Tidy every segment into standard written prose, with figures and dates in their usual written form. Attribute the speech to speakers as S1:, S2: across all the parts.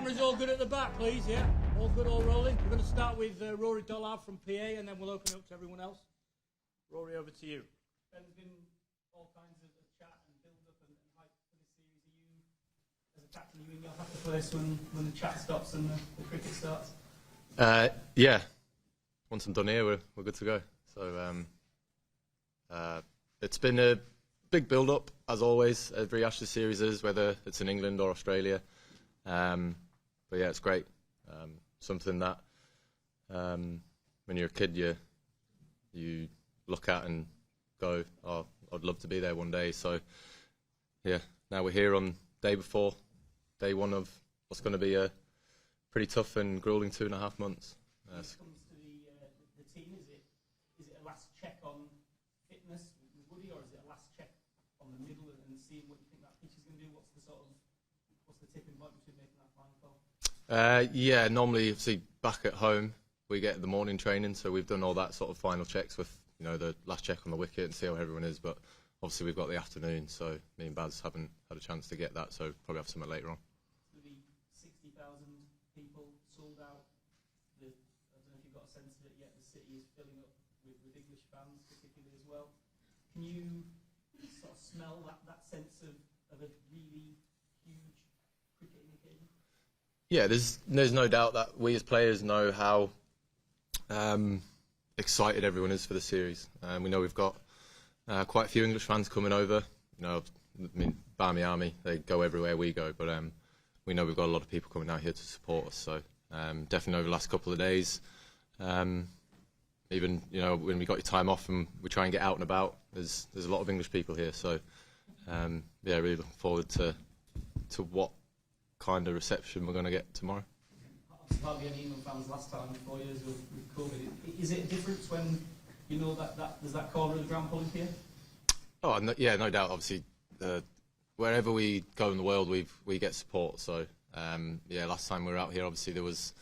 S1: Cameras all good at the back, please, yeah? All good, all rolling. We're going to start with Rory Dollard from PA, and then we'll open it up to everyone else. Rory, over to you.
S2: There's been all kinds of chat and build-up and hype for this series. Are you, as a captain, you in your happy place when the chat stops and the cricket starts?
S3: Yeah. Once I'm done here, we're good to go. So it's been a big build-up, as always. Every Ashes series is, whether it's in England or Australia. But yeah, it's great. Something that when you're a kid, you look at and go, "Oh, I'd love to be there one day." So yeah, now we're here on day before, day one of what's going to be a pretty tough and grueling 2.5 months.
S2: When it comes to the team, is it a last check on fitness with Woody, or is it a last check on the middle and seeing what you think that pitch is going to do? What's the tipping point between making that final call?
S3: Yeah, normally, see, back at home, we get the morning training, so we've done all that sort of final checks with, the last check on the wicket and see how everyone is. But obviously, we've got the afternoon, so me and Baz haven't had a chance to get that, so probably have something later on.
S2: There'll be 60,000 people sold out. I don't know if you've got a sense of it yet. The city is filling up with English fans, particularly as well. Can you sort of smell that sense of a really huge cricketing occasion?
S3: Yeah, there's no doubt that we as players know how excited everyone is for the series. We know we've got quite a few English fans coming over. Barmy Army, they go everywhere we go, but we know we've got a lot of people coming out here to support us. So definitely over the last couple of days, even when we got your time off and we try and get out and about, there's a lot of English people here. So yeah, really looking forward to what kind of reception we're going to get tomorrow.
S2: Hardly any England fans last time, 4 years with COVID. Is it a difference when you know that there's that corner of the ground pulling for you?
S3: Oh, no, yeah, no doubt. Obviously, wherever we go in the world, we get support. So yeah, last time we were out here, obviously there was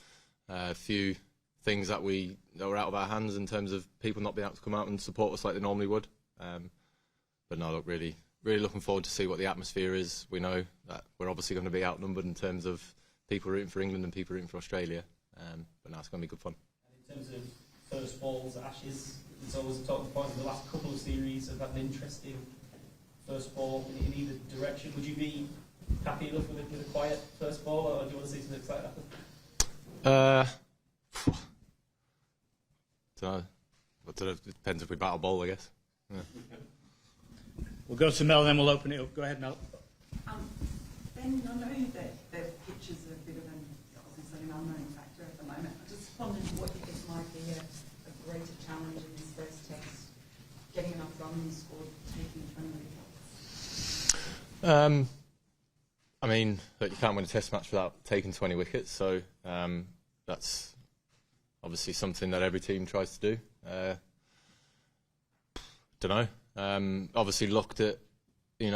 S3: a few things that were out of our hands in terms of people not being able to come out and support us like they normally would. But no, look, really looking forward to see what the atmosphere is. We know that we're obviously going to be outnumbered in terms of people rooting for England and people rooting for Australia. But now it's going to be good fun.
S2: And in terms of first balls, Ashes, it's always a talking point in the last couple of series of having an interesting first ball in either direction. Would you be happy enough with a quiet first ball, or do you want to see something exciting happen?
S3: Don't know. It depends if we battle bowl, I guess. Yeah.
S1: We'll go to Mel, then we'll open it up. Go ahead, Mel.
S4: Ben, I know that the pitch is a bit of obviously an unknown factor at the moment. I just wondered what you think might be a greater challenge in this first test, getting enough runs or taking 20 wickets?
S3: I mean, look, you can't win a test match without taking 20 wickets, so that's obviously something that every team tries to do. Don't know. Obviously looked at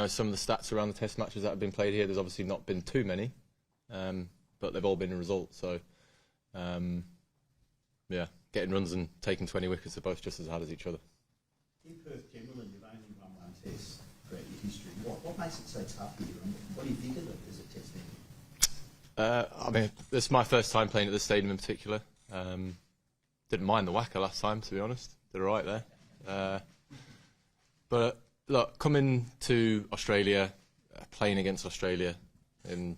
S3: some of the stats around the test matches that have been played here. There's obviously not been too many, but they've all been a result. So yeah, getting runs and taking 20 wickets are both just as hard as each other.
S5: In Perth generally, you've only won one test throughout your history. What makes it so tough here, and what do you think of it as a test venue?
S3: I mean, this is my first time playing at this stadium in particular. Didn't mind the whacker last time, to be honest. Did all right there. But look, coming to Australia, playing against Australia, and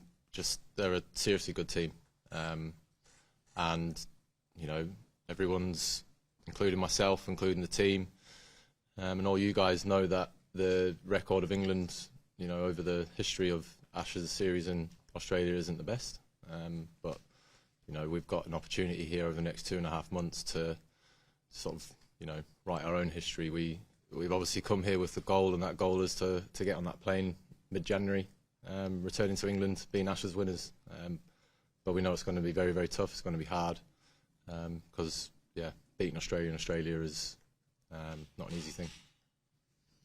S3: they're a seriously good team. And everyone's, including myself, including the team, and all you guys know that the record of England, over the history of Ashes series in Australia isn't the best. But we've got an opportunity here over the next 2.5 months to sort of, write our own history. We've obviously come here with the goal, and that goal is to get on that plane mid-January, returning to England, being Ashes winners. But we know it's going to be very, very tough. It's going to be hard because, beating Australia in Australia is not an easy thing.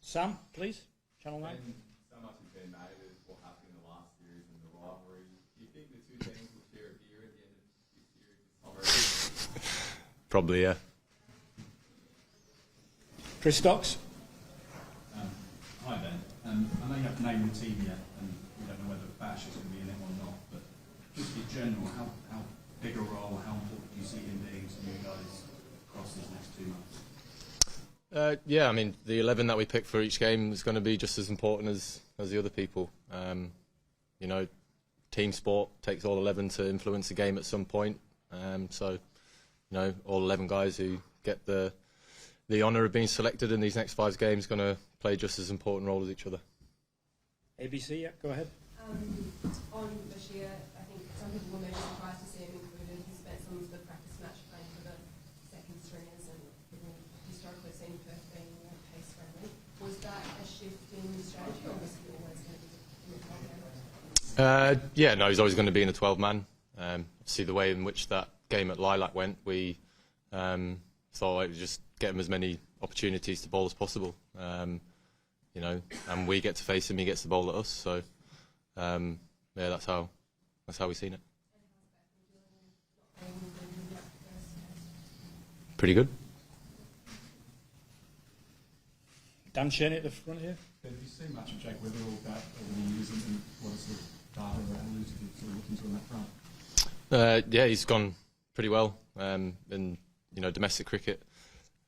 S1: Sam, please. Channel 9.
S6: So much has been made of what happened in the last series and the rivalry. Do you think the two teams will share a beer at the end of this series?
S3: Probably, yeah.
S1: Chris Stokes.
S5: Hi Ben. I know you haven't named the team yet, and we don't know whether Bash is going to be in it or not, but
S7: just in general, how big a role, how important do you see him being to you guys across these next 2 months?
S3: Yeah, I mean, the 11 that we pick for each game is going to be just as important as the other people. You know, team sport takes all 11 to influence the game at some point. So, you know, all 11 guys who get the honour of being selected in these next 5 games going to play just as important role as each other.
S1: ABC, yeah, go ahead.
S8: On Bashir, I think some people were maybe surprised to see him included. He spent some of the practice match playing for the second stringers, and people historically seen Perth being pace friendly. Was that a shift in strategy, or was he always going to be in the 12-man?
S3: Yeah, no, he's always going to be in a 12-man. See the way in which that game at Lilac went, we thought I'd just get him as many opportunities to bowl as possible. You know, and we get to face him, he gets the bowl at us. So, yeah, that's how we've seen it. Pretty good.
S1: Dan Sheney at the front here.
S7: Have you seen much of Jake Weatherall about over the years and what sort of data or analytics you sort of looking to on that front?
S3: Yeah, he's gone pretty well in, you know, domestic cricket.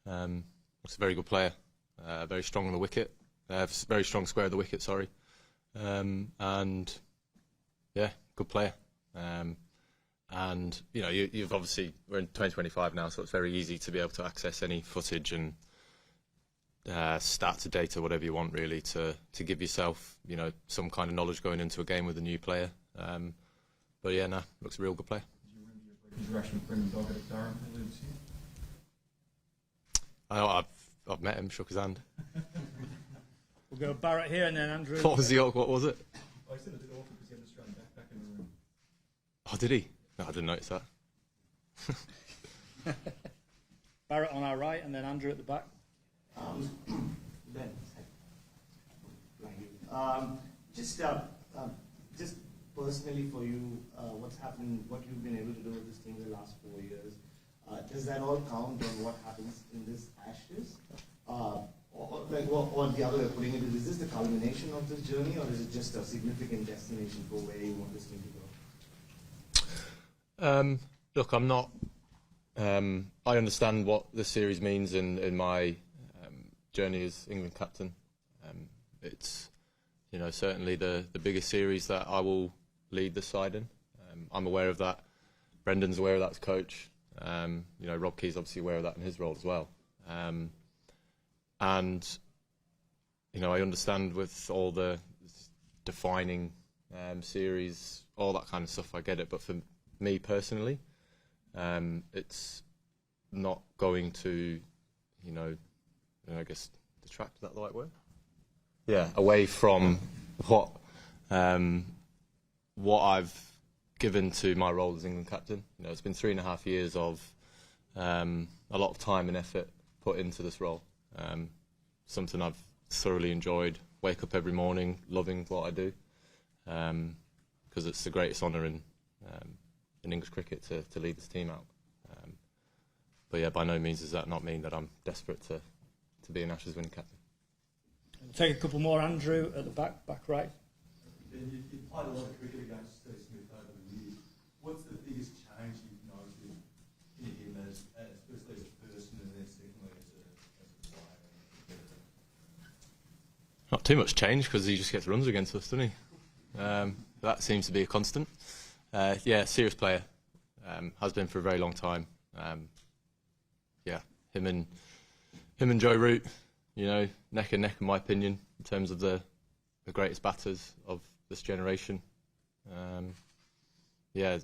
S3: He's a very good player, very strong on the wicket, very strong square of the wicket, sorry. And yeah, good player. And you know, you've obviously, we're in 2025 now, so it's very easy to be able to access any footage and stats or data, whatever you want, really, to give yourself, you know, some kind of knowledge going into a game with a new player. But yeah, no, looks a real good player.
S7: Do you remember your interaction with Brendan Doggett at Durham earlier this year?
S3: I've met him, shook his hand.
S1: We'll go Barrett here and then Andrew.
S3: What was what was it?
S7: Oh, he said it did awful because he had an Australian backpack in the room.
S3: Oh, did he? No, I didn't notice that.
S1: Barrett on our right and then Andrew at the back.
S9: Ben, just personally for you, what's happened, what you've been able to do with this team the last 4 years, does that all count on what happens in this Ashes? Or the other way of putting it is this the culmination of this journey, or is it just a significant destination for where you want this team to go?
S3: Look, I'm not. I understand what this series means in my journey as England captain. It's, you know, certainly the biggest series that I will lead this side in. I'm aware of that. Brendan's aware of that as coach. You know, Rob Key's obviously aware of that in his role as well. And, you know, I understand with all the defining series, all that kind of stuff, I get it. But for me personally, it's not going to, you know, I guess, detract, is that the right word? Yeah, away from what I've given to my role as England captain. You know, it's been 3.5 years of a lot of time and effort put into this role. Something I've thoroughly enjoyed. Wake up every morning loving what I do, because it's the greatest honour in English cricket to lead this team out. But yeah, by no means does that not mean that I'm desperate to be an Ashes winning captain.
S1: We'll take a couple more. Andrew at the back right.
S10: You played a lot of cricket against Steve Smith over the years. What's the biggest change you've noticed in him firstly as a person and then secondly as a player?
S3: Not too much change because he just gets runs against us, doesn't he? That seems to be a constant. Yeah, serious player. Has been for a very long time. Yeah, him and Joe Root, you know, neck and neck in my opinion in terms of the greatest batters of this generation. Yeah,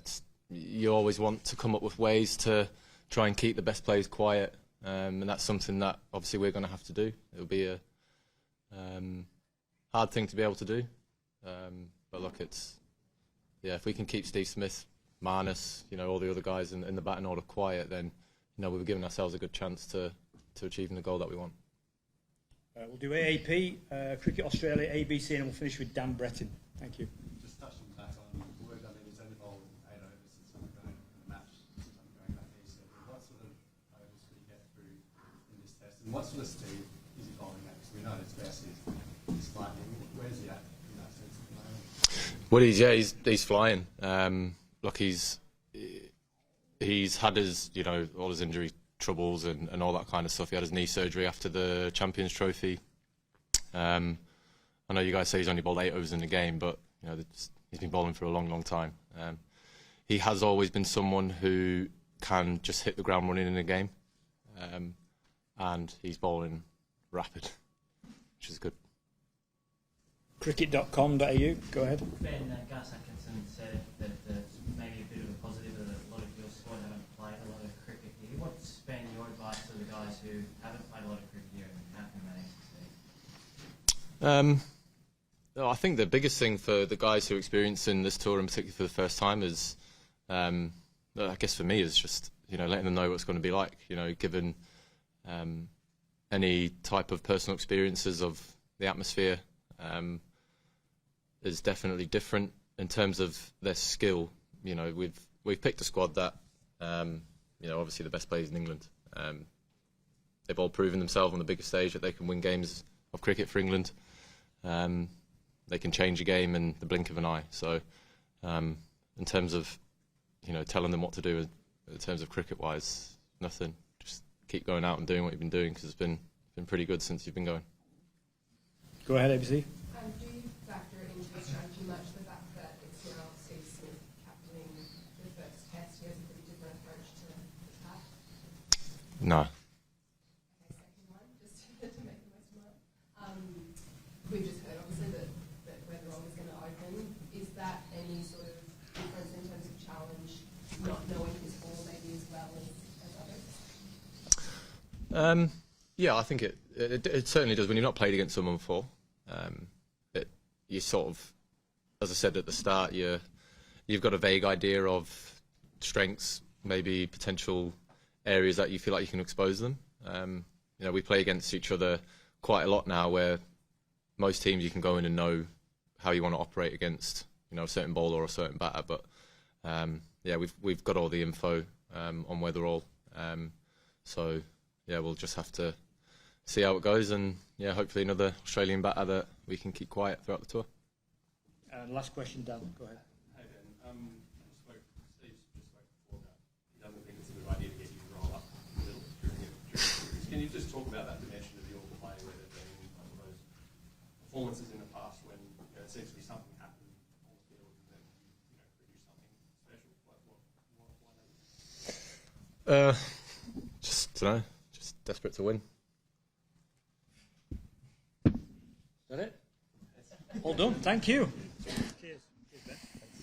S3: you always want to come up with ways to try and keep the best players quiet, and that's something that obviously we're going to have to do. It'll be a hard thing to be able to do, but look, if we can keep Steve Smith, Marnus, you know, all the other guys in the batting order quiet, then, you know, we've given ourselves a good chance to achieving the goal that we want.
S1: We'll do AAP, Cricket Australia, ABC, and we'll finish with Dan Breton. Thank you.
S10: Just touching back on the work that he's only bowled 8 overs since undergoing the match, since undergoing that piece. What sort of overs could he get through in this test, and what sort of speed is he bowling at? Because we know his best is lightning. Where's he at in that sense at the moment?
S3: Well, he's flying. look, he's had his, you know, all his injury troubles and all that kind of stuff. He had his knee surgery after the Champions Trophy. I know you guys say he's only bowled 8 overs in the game, but you know he's been bowling for a long time. He has always been someone who can just hit the ground running in a game, and he's bowling rapid, which is good.
S1: Cricket.com.au, go ahead.
S11: Ben, Gus Atkinson said that it's maybe a bit of a positive that a lot of your squad haven't played a lot of cricket here. What's been your advice to the guys who haven't played a lot of cricket here and how can they succeed?
S3: I think the biggest thing for the guys who are experiencing this tour, and particularly for the first time, is, I guess for me, is just, you know, letting them know what it's going to be like. You know, given any type of personal experiences of the atmosphere is definitely different in terms of their skill. You know, we've picked a squad that, you know, obviously the best players in England. They've all proven themselves on the biggest stage that they can win games of cricket for England. They can change a game in the blink of an eye. So, in terms of, you know, telling them what to do in terms of cricket-wise, nothing. Just keep going out and doing what you've been doing, because it's been pretty good since you've been going.
S1: Go ahead, ABC.
S8: Do you factor into your strategy much the fact that it's now Steve Smith captaining the first test? He has a pretty different approach to attack.
S3: No.
S8: Okay, second one, just to make the most of it. We've just heard, obviously, that Weatherall is going to open. Is that any sort of difference in terms of challenge, not knowing his ball maybe as well as others?
S3: Yeah, I think it certainly does. When you've not played against someone before, you sort of, as I said at the start, you've got a vague idea of strengths, maybe potential areas that you feel like you can expose them. You know, we play against each other quite a lot now, where most teams you can go in and know how you want to operate against, you know, a certain bowler or a certain batter. But yeah, we've got all the info on Weatherall, so yeah, we'll just have to see how it goes, and yeah, hopefully another Australian batter that we can keep quiet throughout the tour.
S1: Last question, Dan. Go ahead.
S7: Hey Ben, Steve just spoke before about he doesn't think it's a good idea to get you to roll up the middle during the series. Can you just talk about that dimension of your play, where there have been, I suppose, performances in the past when, you know, essentially something happened on the field and then you know, produce something special? Like why not?
S3: Just, I don't know, just desperate to win.
S1: Is that it? All done. Thank you.